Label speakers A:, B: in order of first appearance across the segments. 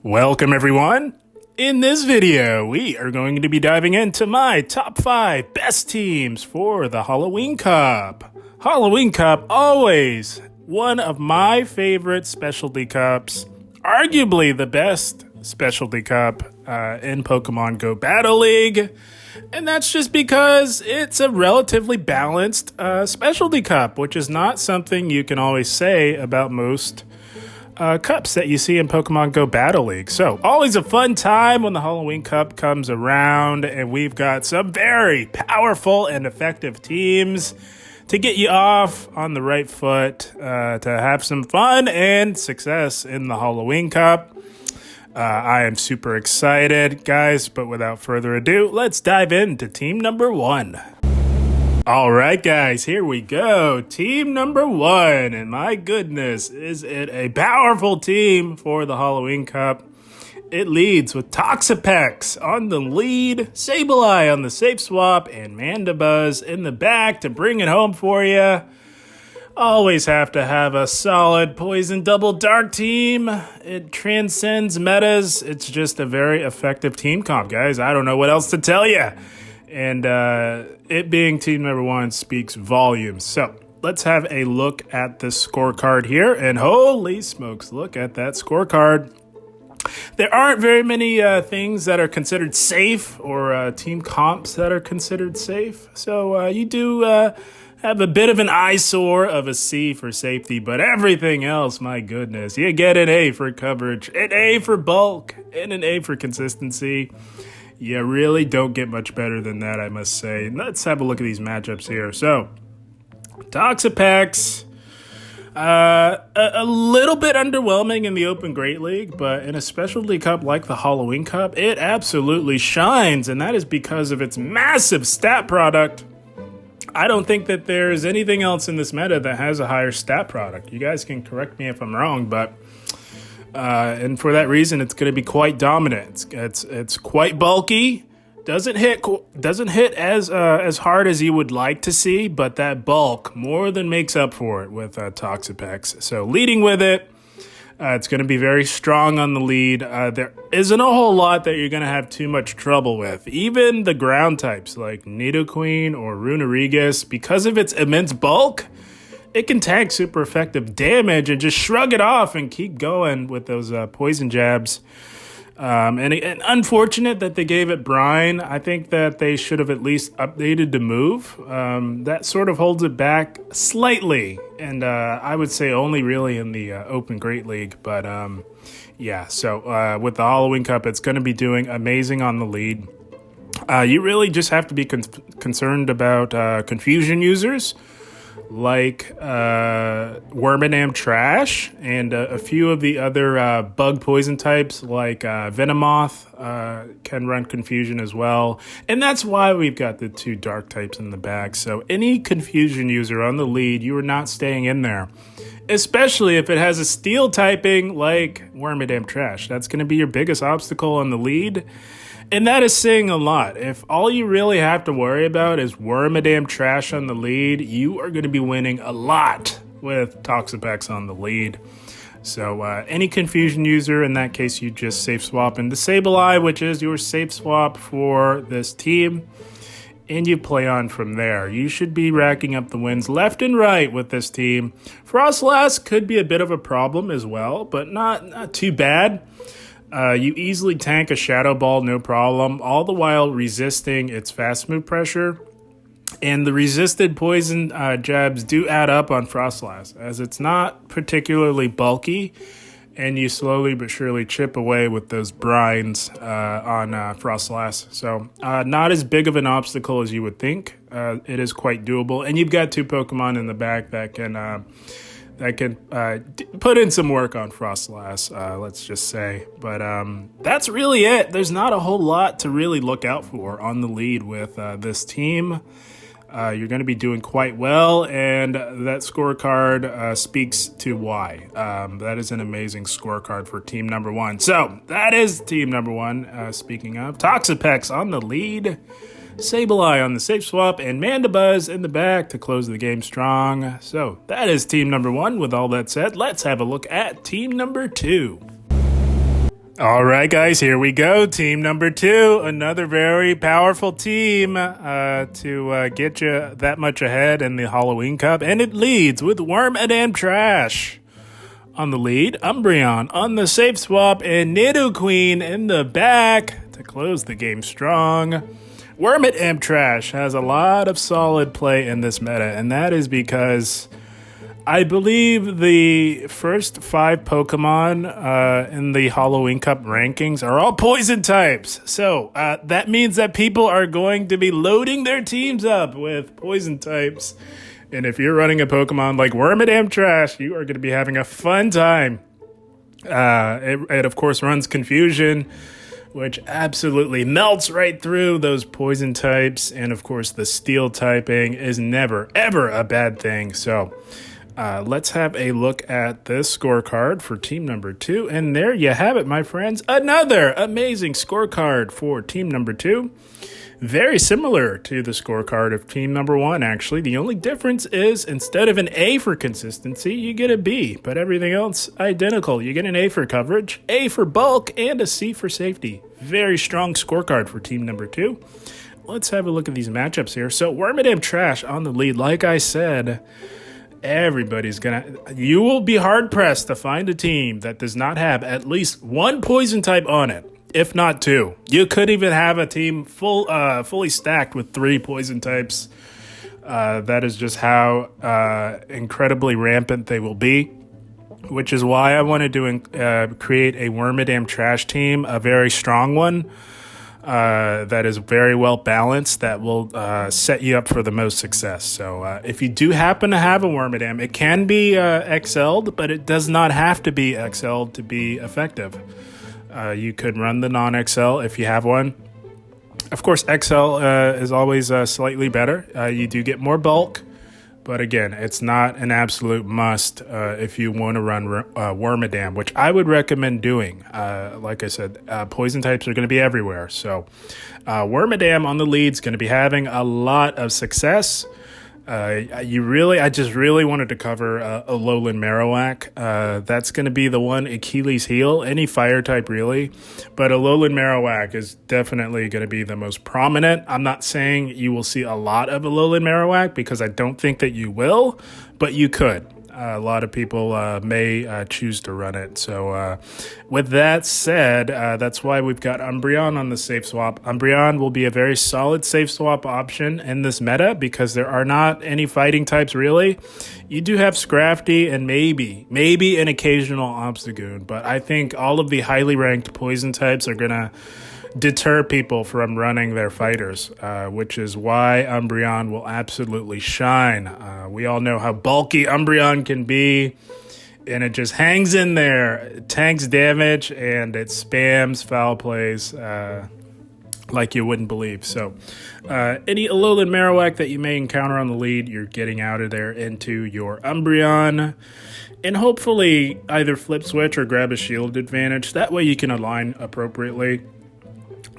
A: Welcome everyone! In this video, we are going to be diving into my top 5 best teams for the Halloween Cup. Halloween Cup, always one of my favorite specialty cups, arguably the best specialty cup in Pokemon Go Battle League. And that's just because it's a relatively balanced specialty cup, which is not something you can always say about most cups that you see in Pokemon Go Battle League. So always a fun time when the Halloween Cup comes around, and we've got some very powerful and effective teams to get you off on the right foot, to have some fun and success in the Halloween Cup. I am super excited, guys, but without further ado, let's dive into team number 1. All right, guys, here we go. Team number 1, and my goodness, is it a powerful team for the Halloween Cup. It leads with Toxapex on the lead, Sableye on the safe swap, and Mandibuzz in the back to bring it home for you. Always have to have a solid Poison Double Dark team. It transcends metas. It's just a very effective team comp, guys. I don't know what else to tell you. And it being team number 1 speaks volumes. So let's have a look at the scorecard here. And holy smokes, look at that scorecard. There aren't very many things that are considered safe, or team comps that are considered safe. So you do have a bit of an eyesore of a C for safety, but everything else, my goodness, you get an A for coverage, an A for bulk, and an A for consistency. You really don't get much better than that, I must say. Let's have a look at these matchups here. So, Toxapex, a little bit underwhelming in the Open Great League, but in a specialty cup like the Halloween Cup, it absolutely shines, and that is because of its massive stat product. I don't think that there's anything else in this meta that has a higher stat product. You guys can correct me if I'm wrong, but and for that reason, it's going to be quite dominant. It's quite bulky. Doesn't hit as hard as you would like to see, but that bulk more than makes up for it with Toxapex. So leading with it, it's going to be very strong on the lead. There isn't a whole lot that you're going to have too much trouble with. Even the ground types like Nidoqueen or Runa Rigos, because of its immense bulk, it can tank super effective damage and just shrug it off and keep going with those poison jabs. And unfortunate that they gave it Brine. I think that they should have at least updated the move. That sort of holds it back slightly. And I would say only really in the Open Great League. But yeah, so with the Halloween Cup, it's going to be doing amazing on the lead. You really just have to be concerned about confusion users like Wormadam Trash and a few of the other bug poison types like Venomoth can run confusion as well. And that's why we've got the 2 dark types in the back. So any confusion user on the lead, you are not staying in there. Especially if it has a steel typing like Wormadam Trash. That's going to be your biggest obstacle on the lead. And that is saying a lot. If all you really have to worry about is Wormadam Trash on the lead, you are going to be winning a lot with Toxapex on the lead. So any confusion user, in that case, you just safe swap into Sableye, which is your safe swap for this team, and you play on from there. You should be racking up the wins left and right with this team. Frostlast could be a bit of a problem as well, but not too bad. You easily tank a Shadow Ball, no problem, all the while resisting its fast move pressure. And the resisted poison jabs do add up on Frostlast, as it's not particularly bulky, and you slowly but surely chip away with those brines on Frostlast. So not as big of an obstacle as you would think. It is quite doable, and you've got 2 Pokemon in the back that can put in some work on Frostlast, let's just say. But that's really it. There's not a whole lot to really look out for on the lead with this team. You're going to be doing quite well, and that scorecard speaks to why. That is an amazing scorecard for team number 1. So that is team number 1. Speaking of, Toxapex on the lead, Sableye on the safe swap, and Mandibuzz in the back to close the game strong. So that is team number 1. With all that said, let's have a look at team number 2. All right, guys, here we go. Team number 2, another very powerful team to get you that much ahead in the Halloween Cup. And it leads with Wormadam Trash on the lead, Umbreon on the safe swap, and Nidoqueen in the back to close the game strong. Wormadam Trash has a lot of solid play in this meta, and that is because I believe the first 5 Pokemon in the Halloween Cup rankings are all poison types. So that means that people are going to be loading their teams up with poison types. And if you're running a Pokemon like Wormadam Trash, you are going to be having a fun time. It of course runs Confusion, which absolutely melts right through those poison types. And of course the Steel typing is never, ever a bad thing. So let's have a look at this scorecard for team number 2. And there you have it, my friends. Another amazing scorecard for team number 2. Very similar to the scorecard of team number 1, actually. The only difference is instead of an A for consistency, you get a B. But everything else, identical. You get an A for coverage, A for bulk, and a C for safety. Very strong scorecard for team number 2. Let's have a look at these matchups here. So Wormadam Trash on the lead. Like I said, you will be hard-pressed to find a team that does not have at least 1 poison type on it, if not 2. You could even have a team fully stacked with 3 poison types. That is just how incredibly rampant they will be, which is why I wanted to create a Wormadam Trash team, a very strong one. That is very well balanced, that will set you up for the most success. So if you do happen to have a Wormadam, it can be XL'd, but it does not have to be XL'd to be effective. You could run the non-XL if you have one. Of course, XL is always slightly better. You do get more bulk, but again, it's not an absolute must if you want to run Wormadam, which I would recommend doing. Like I said, poison types are going to be everywhere. So Wormadam on the lead is going to be having a lot of success. I just really wanted to cover Alolan Marowak. That's going to be the one Achilles heel, any fire type really. But Alolan Marowak is definitely going to be the most prominent. I'm not saying you will see a lot of Alolan Marowak because I don't think that you will, but you could. A lot of people may choose to run it. So with that said, that's why we've got Umbreon on the safe swap. Umbreon will be a very solid safe swap option in this meta because there are not any fighting types really. You do have Scrafty and maybe an occasional Obstagoon, but I think all of the highly ranked poison types are going to deter people from running their fighters, which is why Umbreon will absolutely shine. We all know how bulky Umbreon can be, and it just hangs in there. It tanks damage, and it spams foul plays like you wouldn't believe. So any Alolan Marowak that you may encounter on the lead, you're getting out of there into your Umbreon. And hopefully either flip switch or grab a shield advantage. That way you can align appropriately.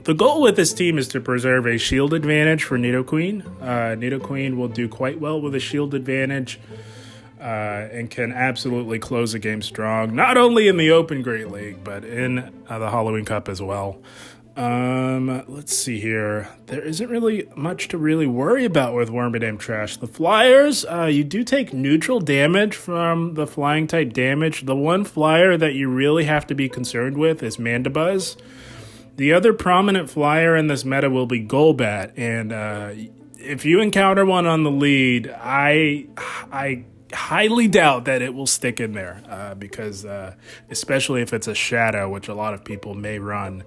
A: The goal with this team is to preserve a shield advantage for Nidoqueen. Nidoqueen will do quite well with a shield advantage and can absolutely close the game strong, not only in the Open Great League, but in the Halloween Cup as well. Let's see here. There isn't really much to really worry about with Wormadam Trash. The flyers, you do take neutral damage from the flying type damage. The one flyer that you really have to be concerned with is Mandibuzz. The other prominent flyer in this meta will be Golbat, and if you encounter one on the lead, I highly doubt that it will stick in there because especially if it's a Shadow, which a lot of people may run,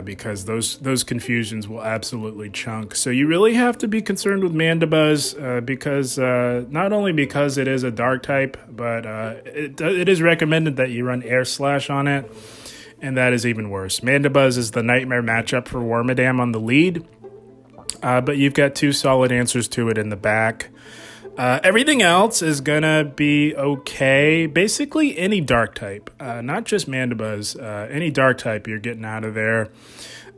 A: because those confusions will absolutely chunk. So you really have to be concerned with Mandibuzz because not only because it is a dark type, but it is recommended that you run Air Slash on it. And that is even worse. Mandibuzz is the nightmare matchup for Wormadam on the lead. But you've got 2 solid answers to it in the back. Everything else is going to be okay. Basically, any dark type. Not just Mandibuzz. Any dark type you're getting out of there.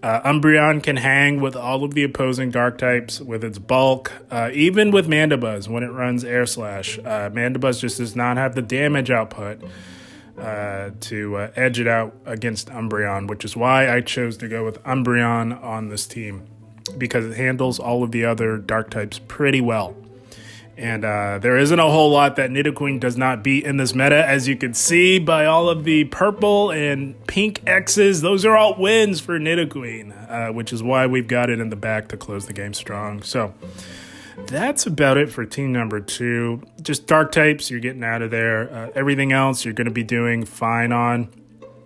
A: Umbreon can hang with all of the opposing dark types with its bulk. Even with Mandibuzz when it runs Air Slash. Mandibuzz just does not have the damage output to edge it out against Umbreon, which is why I chose to go with Umbreon on this team, because it handles all of the other dark types pretty well. And there isn't a whole lot that Nidoqueen does not beat in this meta, as you can see by all of the purple and pink X's. Those are all wins for Nidoqueen, which is why we've got it in the back to close the game strong. So that's about it for team number 2. Just dark types, you're getting out of there. Everything else you're going to be doing fine on.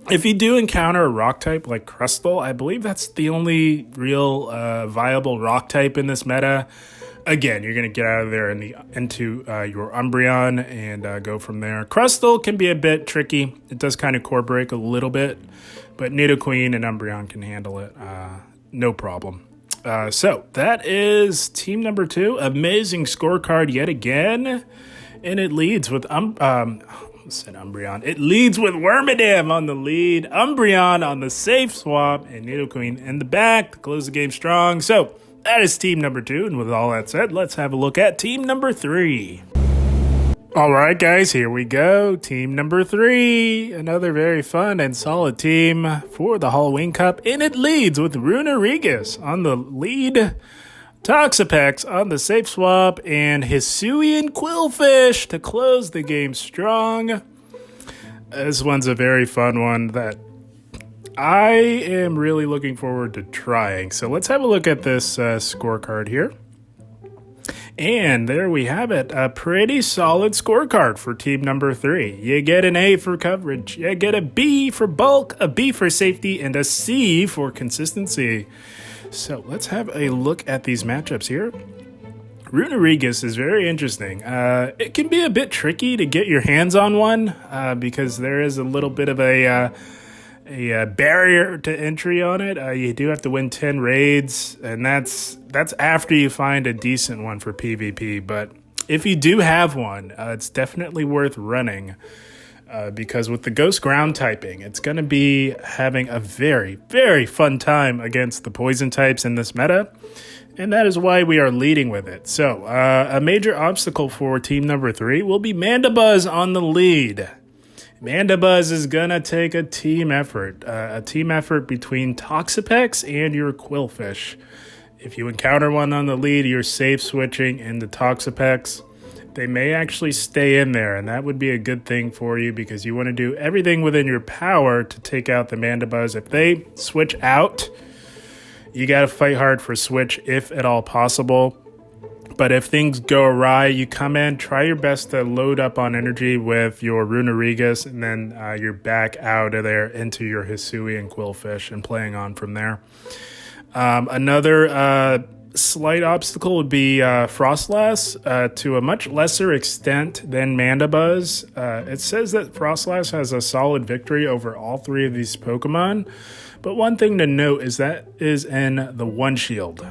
A: If you do encounter a rock type like Crustal, I believe that's the only real viable rock type in this meta. Again, you're going to get out of there into your Umbreon and go from there. Crustal can be a bit tricky. It does kind of core break a little bit, but Nidoqueen and Umbreon can handle it. No problem. So that is team number 2. Amazing scorecard yet again. And it leads with Umbreon. It leads with Wormadam on the lead, Umbreon on the safe swap, and Nidoqueen in the back to close the game strong. So that is team number 2, and with all that said, let's have a look at team number 3. All right, guys, here we go. Team number 3, another very fun and solid team for the Halloween Cup, and it leads with Runa Rigos on the lead, Toxapex on the safe swap, and Hisuian Quillfish to close the game strong. This one's a very fun one that I am really looking forward to trying. So let's have a look at this scorecard here. And there we have it. A pretty solid scorecard for team number 3. You get an A for coverage. You get a B for bulk, a B for safety, and a C for consistency. So let's have a look at these matchups here. Runa Rigos is very interesting. It can be a bit tricky to get your hands on one because there is a little bit of a barrier to entry on it. You do have to win 10 raids, and that's after you find a decent one for PvP. But if you do have one, it's definitely worth running because with the Ghost Ground typing, it's going to be having a very, very fun time against the poison types in this meta, and that is why we are leading with it. So a major obstacle for team number 3 will be Mandibuzz on the lead. Mandibuzz is going to take a team effort between Toxapex and your Quillfish. If you encounter one on the lead, you're safe switching into Toxapex. They may actually stay in there, and that would be a good thing for you because you want to do everything within your power to take out the Mandibuzz. If they switch out, you got to fight hard for switch if at all possible. But if things go awry, you come in, try your best to load up on energy with your Runa Rigos, and then you're back out of there into your Hisuian Quillfish and playing on from there. Another slight obstacle would be Frostlast to a much lesser extent than Mandibuzz. It says that Frostlast has a solid victory over all 3 of these Pokemon. But one thing to note is that is in the one shield.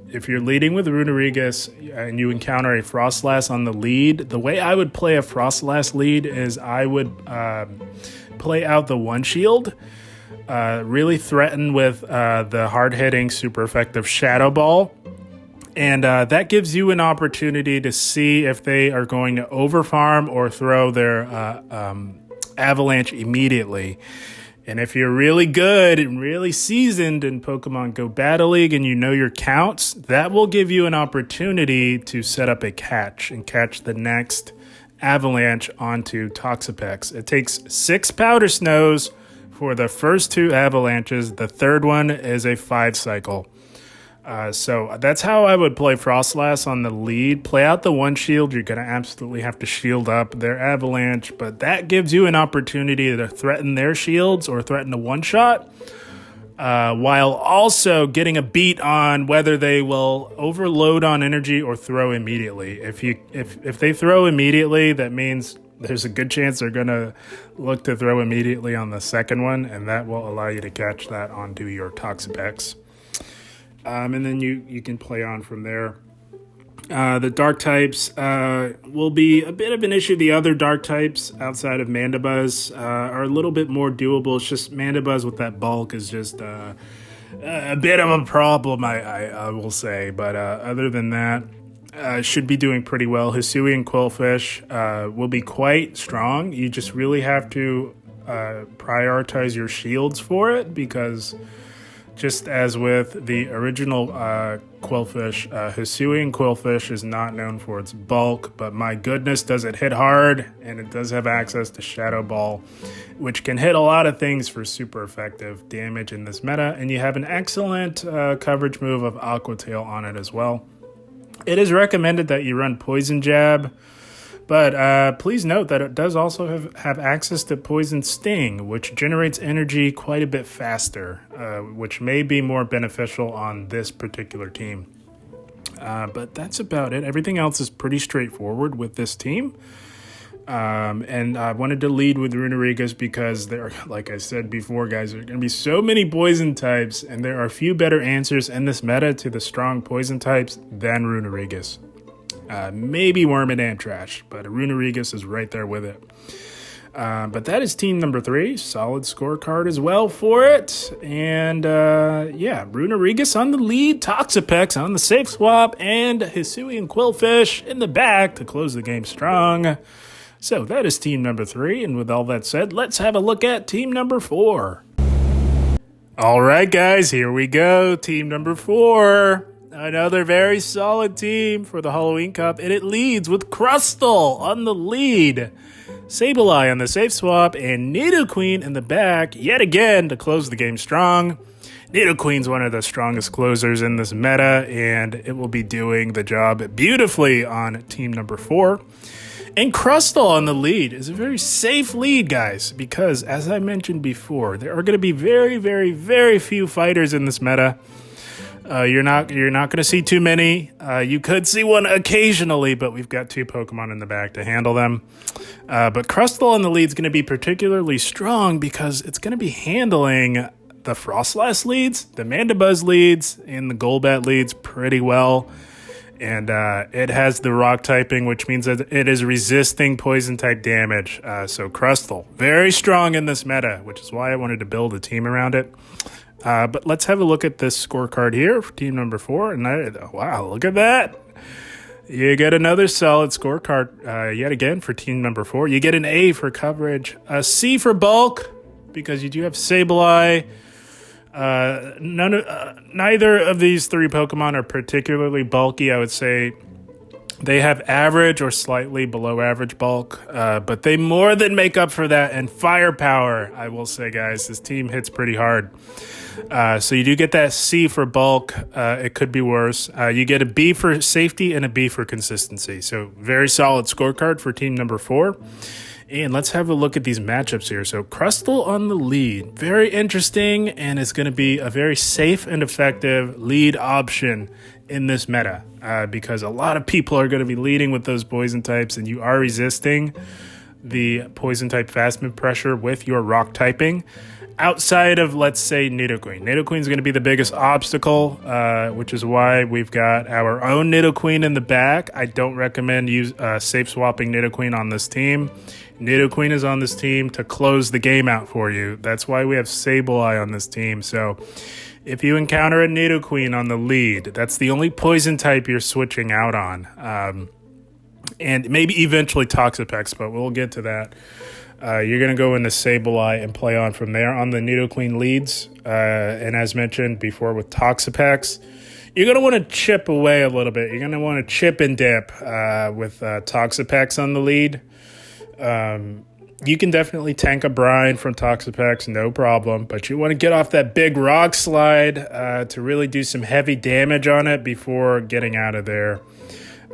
A: If you're leading with Runa Rigos and you encounter a Frostlast on the lead, the way I would play a Frostlast lead is I would play out the one shield, really threaten with the hard-hitting, super effective Shadow Ball. And that gives you an opportunity to see if they are going to overfarm or throw their Avalanche immediately. And if you're really good and really seasoned in Pokemon Go Battle League and you know your counts, that will give you an opportunity to set up a catch and catch the next Avalanche onto Toxapex. It takes 6 Powder Snows for the first 2 Avalanches. The third one is a 5 cycle. So that's how I would play Frostlast on the lead. Play out the one shield. You're going to absolutely have to shield up their Avalanche, but that gives you an opportunity to threaten their shields or threaten a one-shot, while also getting a beat on whether they will overload on energy or throw immediately. If they throw immediately, that means there's a good chance they're going to look to throw immediately on the second one, and that will allow you to catch that onto your Toxapex. And then you can play on from there. The dark types will be a bit of an issue. The other dark types outside of Mandibuzz are a little bit more doable. It's just Mandibuzz with that bulk is just a bit of a problem, I will say. But other than that, should be doing pretty well. Hisuian Quillfish will be quite strong. You just really have to prioritize your shields for it, because just as with the original Quillfish, Hisuian Quillfish is not known for its bulk, but my goodness, does it hit hard, and it does have access to Shadow Ball, which can hit a lot of things for super effective damage in this meta, and you have an excellent coverage move of Aqua Tail on it as well. It is recommended that you run Poison Jab, but please note that it does also have access to Poison Sting, which generates energy quite a bit faster, which may be more beneficial on this particular team. But that's about it. Everything else is pretty straightforward with this team. And I wanted to lead with Runa Rigos because there are, like I said before, guys, there are going to be so many poison types, and there are few better answers in this meta to the strong poison types than Runa Rigos. Maybe Wormid and Trash, but Runa Rigos is right there with it. But that is team number 3. Solid scorecard as well for it. And Runa Rigos on the lead, Toxapex on the safe swap, and Hisuian Quillfish in the back to close the game strong. So that is team number 3, and with all that said, let's have a look at team number 4. All right, guys, here we go. Team number 4. Another very solid team for the Halloween Cup, and it leads with Crustal on the lead, Sableye on the safe swap, and Nidoqueen in the back yet again to close the game strong. Nidoqueen's one of the strongest closers in this meta, and it will be doing the job beautifully on team number 4. And Crustal on the lead is a very safe lead, guys, because as I mentioned before, there are going to be very, very, very few fighters in this meta. You're not going to see too many. You could see one occasionally, but we've got 2 Pokemon in the back to handle them. But Crustal on the lead is going to be particularly strong because it's going to be handling the Frostlast leads, the Mandibuzz leads, and the Golbat leads pretty well. And it has the rock typing, which means that it is resisting poison type damage. So Crustal, very strong in this meta, which is why I wanted to build a team around it. But let's have a look at this scorecard here for team number 4. And wow, look at that. You get another solid scorecard yet again for team number 4. You get an A for coverage, a C for bulk, because you do have Sableye. Neither of these 3 Pokemon are particularly bulky. I would say they have average or slightly below average bulk, but they more than make up for that in firepower. I will say, guys, this team hits pretty hard. So you do get that C for bulk. It could be worse. You get a B for safety and a B for consistency. So very solid scorecard for team number 4. And let's have a look at these matchups here. So Crustal on the lead, very interesting, and it's going to be a very safe and effective lead option in this meta because a lot of people are going to be leading with those poison types, and you are resisting the poison type fast move pressure with your rock typing. Outside of, let's say, Nidoqueen. Nidoqueen is going to be the biggest obstacle, which is why we've got our own Nidoqueen in the back. I don't recommend safe swapping Nidoqueen on this team. Nidoqueen is on this team to close the game out for you. That's why we have Sableye on this team. So if you encounter a Nidoqueen on the lead, that's the only poison type you're switching out on. And maybe eventually Toxapex, but we'll get to that. You're going to go into Sableye and play on from there on the Nidoqueen leads. And as mentioned before with Toxapex, you're going to want to chip away a little bit. You're going to want to chip and dip with Toxapex on the lead. You can definitely tank a brine from Toxapex, no problem. But you want to get off that big rock slide to really do some heavy damage on it before getting out of there.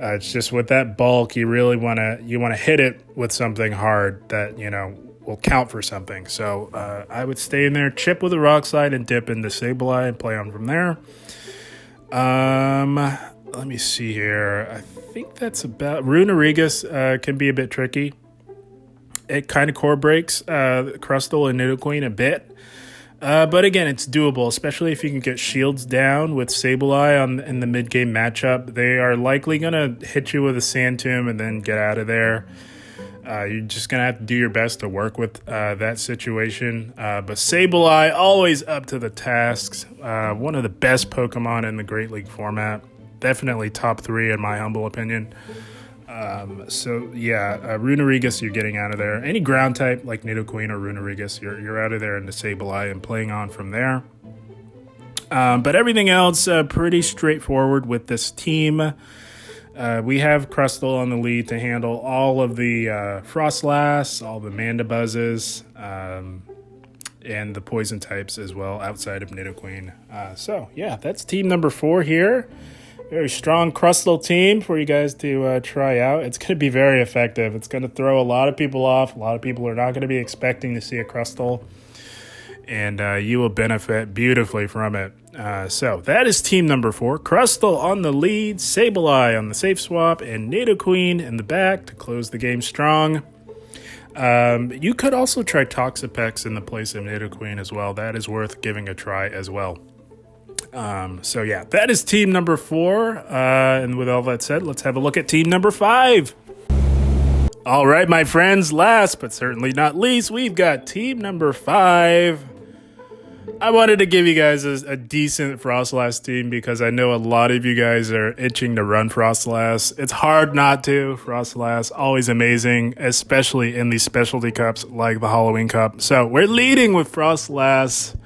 A: It's just with that bulk, you really want to hit it with something hard that, will count for something. So I would stay in there, chip with a rock slide, and dip into Sableye and play on from there. Let me see here. I think that's about... Runa Rigos can be a bit tricky. It kind of core breaks Crustal and Nidoqueen a bit. But again, it's doable, especially if you can get shields down with Sableye in the mid-game matchup. They are likely going to hit you with a Sand Tomb and then get out of there. You're just going to have to do your best to work with that situation. But Sableye, always up to the tasks. One of the best Pokemon in the Great League format. definitely top 3 in my humble opinion. Runa Rigos you're getting out of there. Any ground type like Nidoqueen or Runa Rigos, you're out of there into Sableye and playing on from there. But everything else, pretty straightforward with this team. We have Crustal on the lead to handle all of the Frostlasts, all the Mandabuzzes, and the poison types as well outside of Nidoqueen. That's team number 4 here. Very strong Crustal team for you guys to try out. It's going to be very effective. It's going to throw a lot of people off. A lot of people are not going to be expecting to see a Crustal, and you will benefit beautifully from it. So that is team number 4. Crustal on the lead, Sableye on the safe swap, and Nidoqueen in the back to close the game strong. You could also try Toxapex in the place of Nidoqueen as well. That is worth giving a try as well. That is team number 4. And with all that said, let's have a look at team number 5. All right, my friends, last but certainly not least, we've got team number 5. I wanted to give you guys a decent Frostlast team because I know a lot of you guys are itching to run Frostlast. It's hard not to. Frostlast, always amazing, especially in these specialty cups like the Halloween Cup. So we're leading with Frostlast.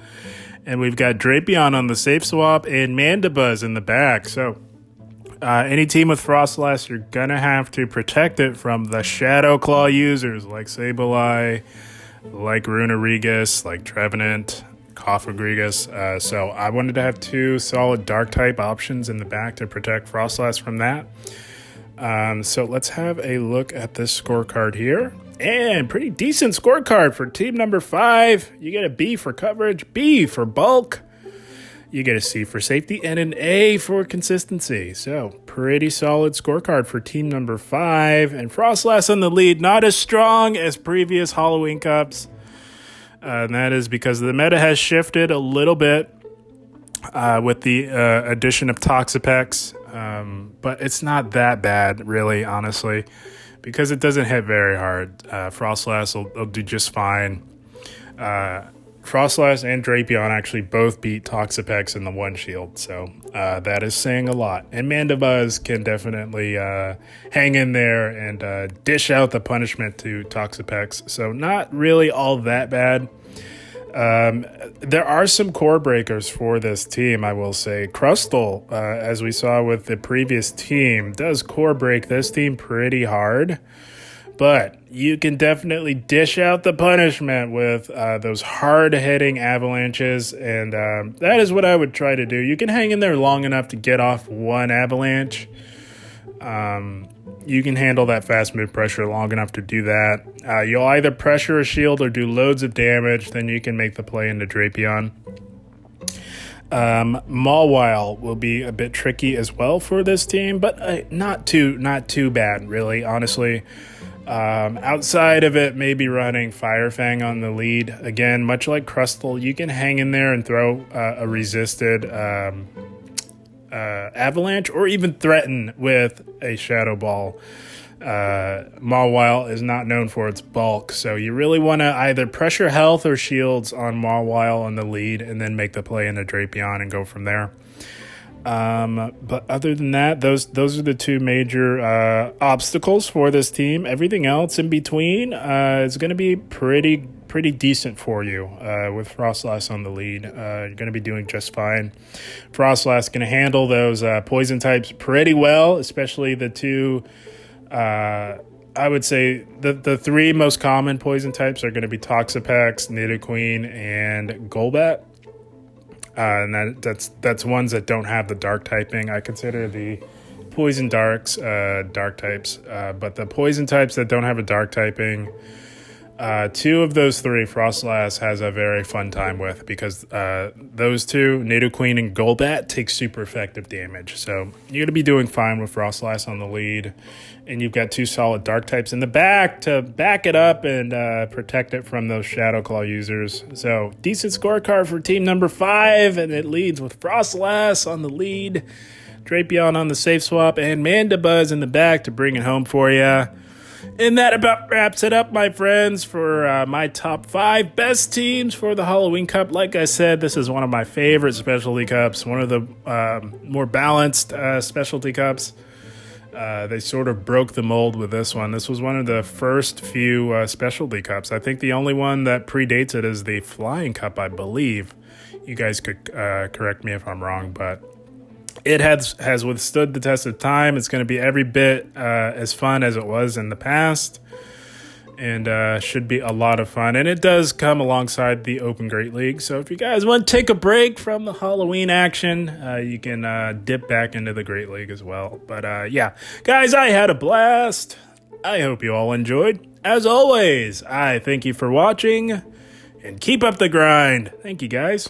A: And we've got Drapion on the safe swap and Mandibuzz in the back. So any team with Frostlast, you're going to have to protect it from the Shadow Claw users like Sableye, like Runa Rigos, like Trevenant, Cofagrigus. So I wanted to have 2 solid Dark-type options in the back to protect Frostlast from that. So let's have a look at this scorecard here. And pretty decent scorecard for team number 5. You get a B for coverage, B for bulk. You get a C for safety, and an A for consistency. So pretty solid scorecard for team number 5. And Frostlast on the lead, not as strong as previous Halloween Cups. And that is because the meta has shifted a little bit with the addition of Toxapex. But it's not that bad, really, honestly, because it doesn't hit very hard. Frostlast will do just fine. Frostlast and Drapion actually both beat Toxapex in the one shield, so that is saying a lot. And Mandibuzz can definitely hang in there and dish out the punishment to Toxapex, so not really all that bad. There are some core breakers for this team, I will say. Crustal, as we saw with the previous team, does core break this team pretty hard. But you can definitely dish out the punishment with those hard-hitting avalanches, and that is what I would try to do. You can hang in there long enough to get off one avalanche. You can handle that fast move pressure long enough to do that. You'll either pressure a shield or do loads of damage, then you can make the play into Drapion. Mawile will be a bit tricky as well for this team, but not too bad, really, honestly. Outside of it, maybe running Firefang on the lead. Again, much like Crustal, you can hang in there and throw a resisted avalanche, or even threaten with a Shadow Ball. Mawile is not known for its bulk, so you really want to either pressure health or shields on Mawile on the lead and then make the play into Drapion and go from there. But other than that, those are the two major obstacles for this team. Everything else in between is going to be pretty decent for you with Frostlast on the lead. You're going to be doing just fine. Frostlast going to handle those poison types pretty well, especially the two. I would say the three most common poison types are going to be Toxapex, Nidoqueen, and Golbat. And that's ones that don't have the dark typing. I consider the poison darks dark types, but the poison types that don't have a dark typing, two of those three Frostlast has a very fun time with, because those two, Nidoqueen and Golbat, take super effective damage. So you're going to be doing fine with Frostlast on the lead, and you've got two solid dark types in the back to back it up and protect it from those Shadow Claw users. So decent scorecard for team number 5, and it leads with Frostlast on the lead, Drapion on the safe swap, and Mandibuzz in the back to bring it home for you. And that about wraps it up, my friends, for my top 5 best teams for the Halloween Cup. Like I said, this is one of my favorite specialty cups, one of the more balanced specialty cups. They sort of broke the mold with this one. This was one of the first few specialty cups. I think the only one that predates it is the Flying Cup, I believe. You guys could correct me if I'm wrong, but it has withstood the test of time. It's going to be every bit as fun as it was in the past, and should be a lot of fun. And it does come alongside the Open Great League. So if you guys want to take a break from the Halloween action, you can dip back into the Great League as well. But yeah, guys, I had a blast. I hope you all enjoyed. As always, I thank you for watching, and keep up the grind. Thank you, guys.